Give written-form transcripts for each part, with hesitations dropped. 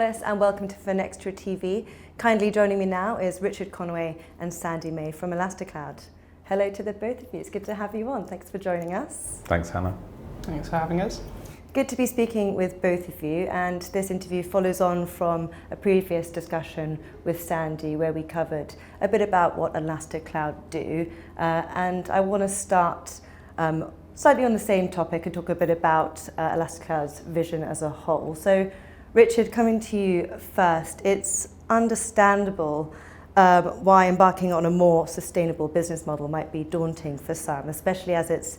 Alice and welcome to FinextraTV. Kindly joining me now is Richard Conway and Sandy May from Elastacloud. Hello to the both of you. It's good to have you on. Thanks for joining us. Thanks, Hannah. Thanks for having us. Good to be speaking with both of you, and this interview follows on from a previous discussion with Sandy where we covered a bit about what Elastacloud do, and I want to start slightly on the same topic and talk a bit about Elastacloud's vision as a whole. So Richard, coming to you first, it's understandable why embarking on a more sustainable business model might be daunting for some, especially as it's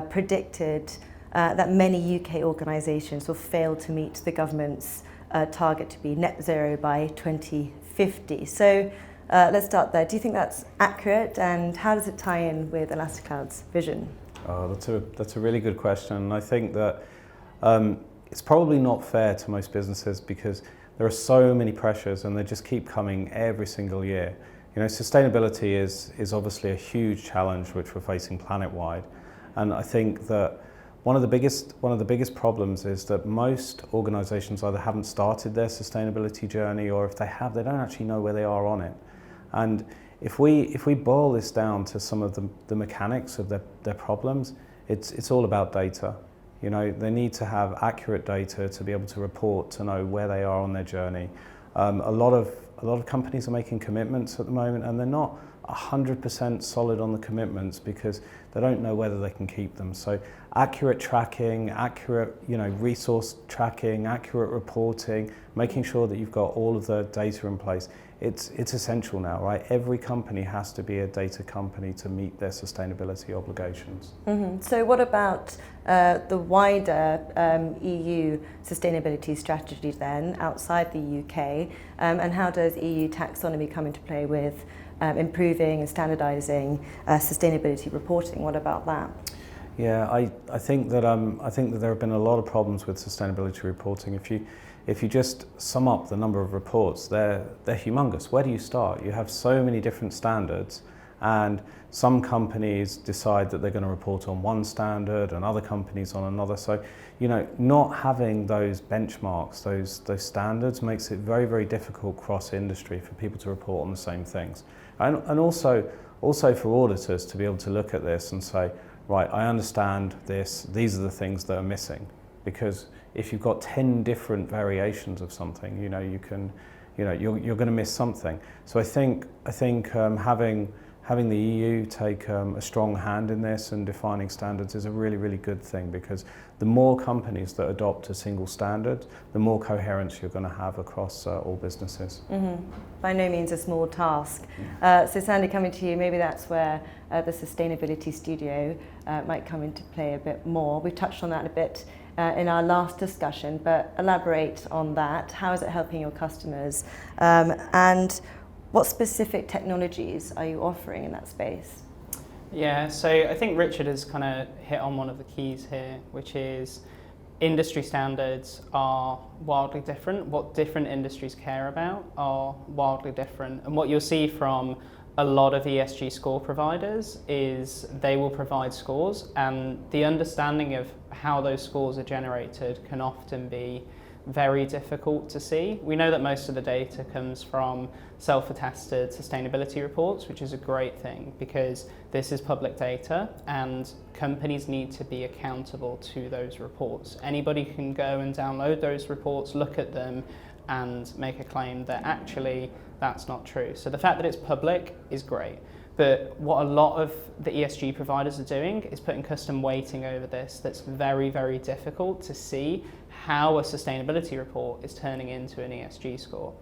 predicted that many UK organisations will fail to meet the government's target to be net zero by 2050. So let's start there. Do you think that's accurate, and how does it tie in with Elastacloud's vision? Oh, that's a really good question. I think that it's probably not fair to most businesses because there are so many pressures and they just keep coming every single year. You know, sustainability is obviously a huge challenge which we're facing planet-wide, and I think that one of the biggest problems is that most organisations either haven't started their sustainability journey, or if they have, they don't actually know where they are on it. And if we boil this down to some of the mechanics of their problems, it's all about data. You know, they need to have accurate data to be able to report, to know where they are on their journey. A lot of companies are making commitments at the moment, and they're not 100% solid on the commitments because they don't know whether they can keep them. So accurate tracking, accurate resource tracking, accurate reporting, making sure that you've got all of the data in place. It's essential now, right? Every company has to be a data company to meet their sustainability obligations. Mm-hmm. So what about the wider EU sustainability strategy then outside the UK, and how does EU taxonomy come into play with improving and standardising sustainability reporting? What about that? Yeah, I think that there have been a lot of problems with sustainability reporting. If you just sum up the number of reports, they're humongous. Where do you start? You have so many different standards, and some companies decide that they're going to report on one standard and other companies on another. So, not having those benchmarks, those standards makes it very, very difficult cross-industry for people to report on the same things. And also for auditors to be able to look at this and say, right, I understand this, these are the things that are missing. Because if you've got 10 different variations of something, you're going to miss something. So I think having the EU take a strong hand in this and defining standards is a really, really good thing, because the more companies that adopt a single standard, the more coherence you're going to have across all businesses. Mm-hmm. By no means a small task. So Sandy, coming to you, maybe that's where the Sustainability Studio might come into play a bit more. We touched on that a bit in our last discussion, but elaborate on that. How is it helping your customers? And what specific technologies are you offering in that space? Yeah, so I think Richard has kind of hit on one of the keys here, which is industry standards are wildly different. What different industries care about are wildly different. And what you'll see from a lot of ESG score providers is they will provide scores, and the understanding of how those scores are generated can often be very difficult to see. We know that most of the data comes from self-attested sustainability reports, which is a great thing because this is public data and companies need to be accountable to those reports. Anybody can go and download those reports, look at them and make a claim that actually that's not true. So the fact that it's public is great. But what a lot of the ESG providers are doing is putting custom weighting over this that's very, very difficult to see how a sustainability report is turning into an ESG score.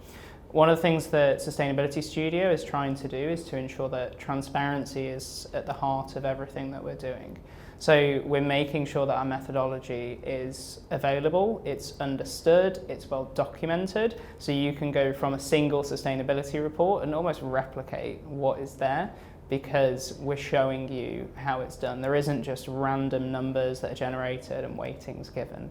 One of the things that Sustainability Studio is trying to do is to ensure that transparency is at the heart of everything that we're doing. So we're making sure that our methodology is available, it's understood, it's well documented, so you can go from a single sustainability report and almost replicate what is there because we're showing you how it's done. There isn't just random numbers that are generated and weightings given.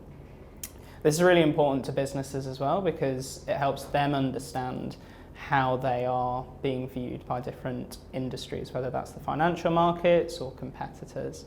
This is really important to businesses as well because it helps them understand how they are being viewed by different industries, whether that's the financial markets or competitors.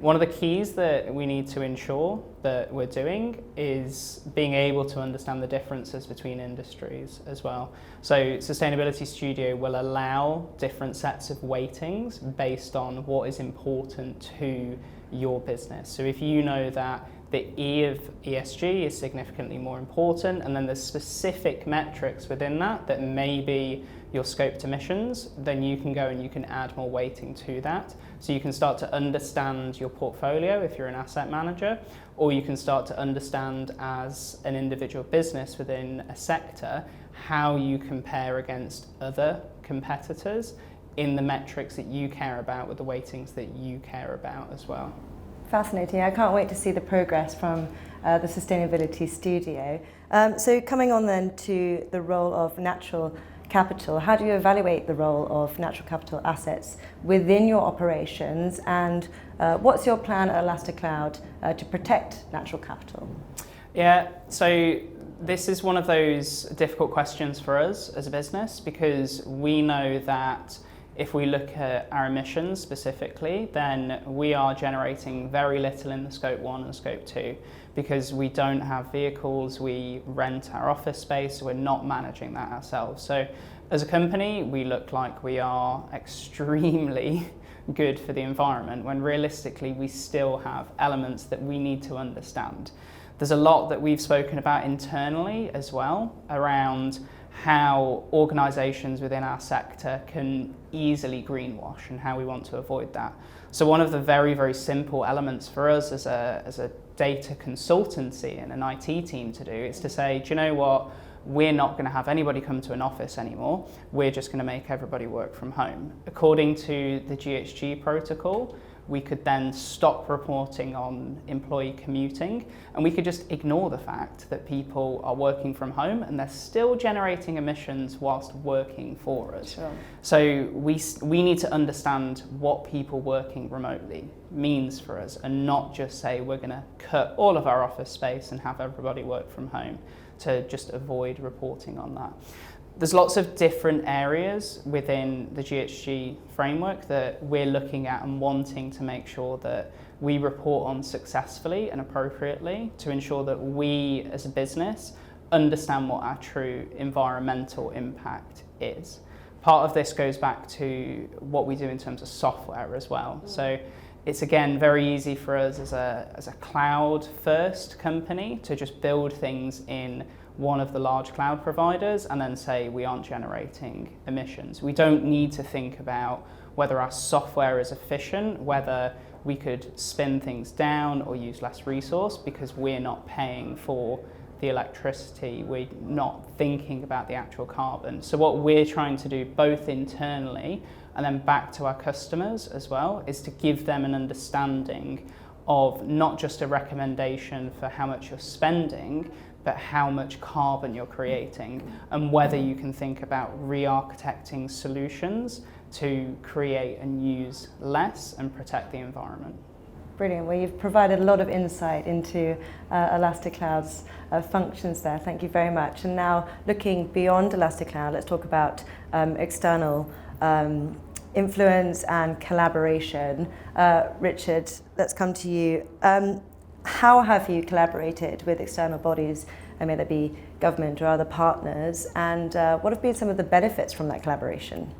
One of the keys that we need to ensure that we're doing is being able to understand the differences between industries as well. So Sustainability Studio will allow different sets of weightings based on what is important to your business. So if you know that the E of ESG is significantly more important, and then there's specific metrics within that that may be your scoped emissions, then you can go and you can add more weighting to that. So you can start to understand your portfolio if you're an asset manager, or you can start to understand as an individual business within a sector how you compare against other competitors in the metrics that you care about with the weightings that you care about as well. Fascinating. I can't wait to see the progress from the Sustainability Studio. So coming on then to the role of natural capital, how do you evaluate the role of natural capital assets within your operations, and what's your plan at Elastacloud to protect natural capital? Yeah, so this is one of those difficult questions for us as a business, because we know that if we look at our emissions specifically, then we are generating very little in the scope 1 and scope 2 because we don't have vehicles, we rent our office space, so we're not managing that ourselves. So as a company, we look like we are extremely good for the environment, when realistically we still have elements that we need to understand. There's a lot that we've spoken about internally as well around how organisations within our sector can easily greenwash and how we want to avoid that. So one of the very, very simple elements for us as a data consultancy and an IT team to do is to say, do you know what, we're not going to have anybody come to an office anymore, we're just going to make everybody work from home. According to the GHG protocol, we could then stop reporting on employee commuting, and we could just ignore the fact that people are working from home and they're still generating emissions whilst working for us. Sure. So we need to understand what people working remotely means for us, and not just say we're going to cut all of our office space and have everybody work from home to just avoid reporting on that. There's lots of different areas within the GHG framework that we're looking at and wanting to make sure that we report on successfully and appropriately to ensure that we as a business understand what our true environmental impact is. Part of this goes back to what we do in terms of software as well. So it's again very easy for us as a cloud first company to just build things in one of the large cloud providers and then say we aren't generating emissions. We don't need to think about whether our software is efficient, whether we could spin things down or use less resource, because we're not paying for the electricity, we're not thinking about the actual carbon. So what we're trying to do both internally and then back to our customers as well is to give them an understanding of not just a recommendation for how much you're spending, but how much carbon you're creating, and whether you can think about re-architecting solutions to create and use less and protect the environment. Brilliant. Well, you've provided a lot of insight into Elastacloud's functions there. Thank you very much. And now, looking beyond Elastacloud, let's talk about external influence and collaboration. Richard, let's come to you. How have you collaborated with external bodies, may that be government or other partners, and what have been some of the benefits from that collaboration?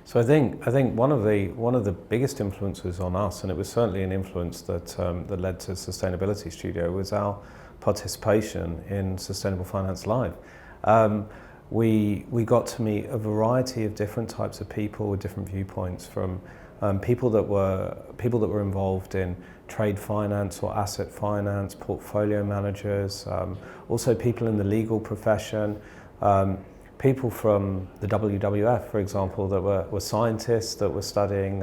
So I think one of the biggest influences on us, and it was certainly an influence that led to Sustainability Studio, was our participation in Sustainable Finance Live. We got to meet a variety of different types of people with different viewpoints, from people that were involved in trade finance or asset finance, portfolio managers, also people in the legal profession, people from the WWF, for example, that were scientists that were studying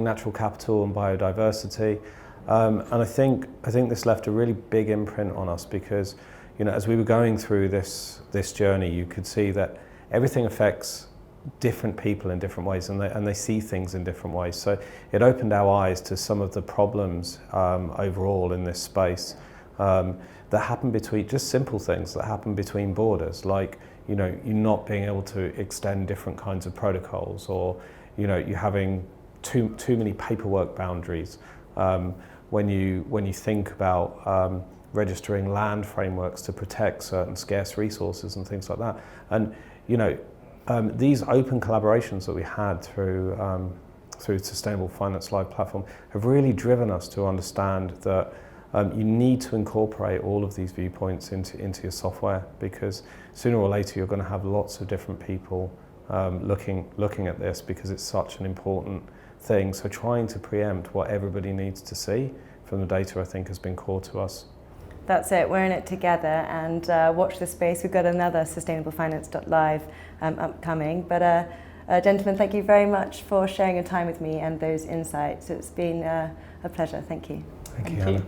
natural capital and biodiversity, and I think this left a really big imprint on us, because as we were going through this journey, you could see that everything affects different people in different ways, and they see things in different ways. So it opened our eyes to some of the problems overall in this space that happen between, just simple things that happen between borders, like you not being able to extend different kinds of protocols, or you having too many paperwork boundaries, when you think about registering land frameworks to protect certain scarce resources and things like that. And these open collaborations that we had through Sustainable Finance Live platform have really driven us to understand that you need to incorporate all of these viewpoints into your software, because sooner or later you're going to have lots of different people looking at this, because it's such an important thing. So trying to preempt what everybody needs to see from the data, I think, has been core to us. That's it, we're in it together, and watch this space. We've got another sustainablefinance.live upcoming. But gentlemen, thank you very much for sharing your time with me and those insights. It's been a pleasure. Thank you. Thank you, Hannah.